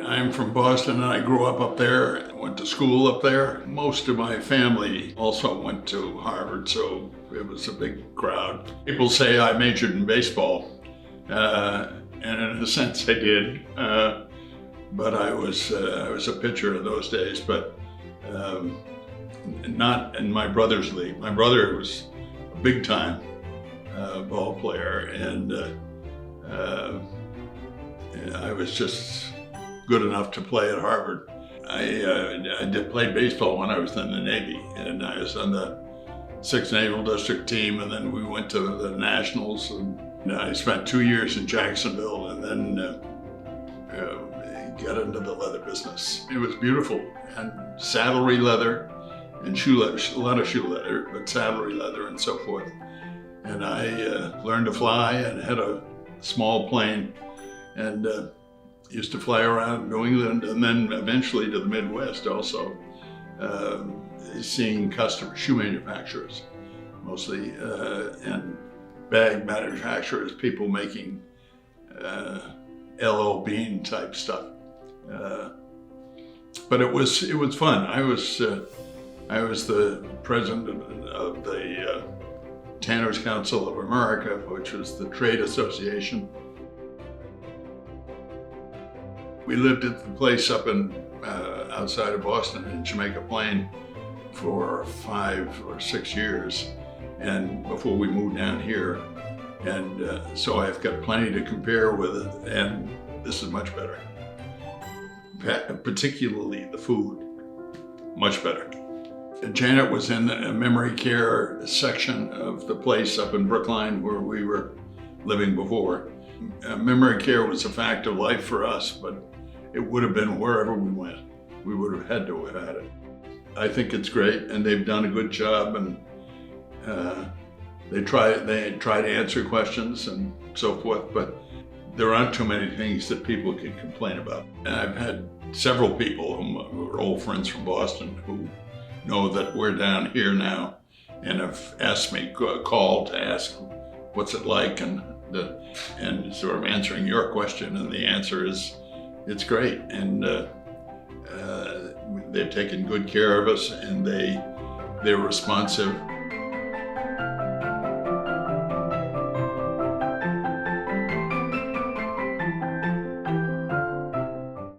I'm from Boston and I grew up there, went to school up there. Most of my family also went to Harvard, so it was a big crowd. People say I majored in baseball, and in a sense I did, but I was a pitcher in those days, but not in my brother's league. My brother was a big time ball player, and I was just good enough to play at Harvard. I played baseball when I was in the Navy, and I was on the 6th Naval District team, and then we went to the Nationals, and I spent 2 years in Jacksonville, and then got into the leather business. It was beautiful, and saddlery leather, and shoe leather, a lot of shoe leather, but saddlery leather and so forth. And I learned to fly and had a small plane, and used to fly around New England and then eventually to the Midwest also, seeing shoe manufacturers mostly, and bag manufacturers, people making LL Bean type stuff. But it was fun. I was the president of the Tanners Council of America, which was the trade association. We lived at the place up in outside of Boston in Jamaica Plain for 5 or 6 years, and before we moved down here. And so I've got plenty to compare with it, and this is much better. Particularly the food, much better. Janet was in the memory care section of the place up in Brookline where we were living before. Memory care was a fact of life for us, but it would have been wherever we went. We would have had to have had it. I think it's great, and they've done a good job, and they try to answer questions and so forth, but there aren't too many things that people can complain about. And I've had several people who are old friends from Boston who know that we're down here now and have asked me, called to ask what's it like, and sort of answering your question, and the answer is it's great, and they've taken good care of us, and they're responsive.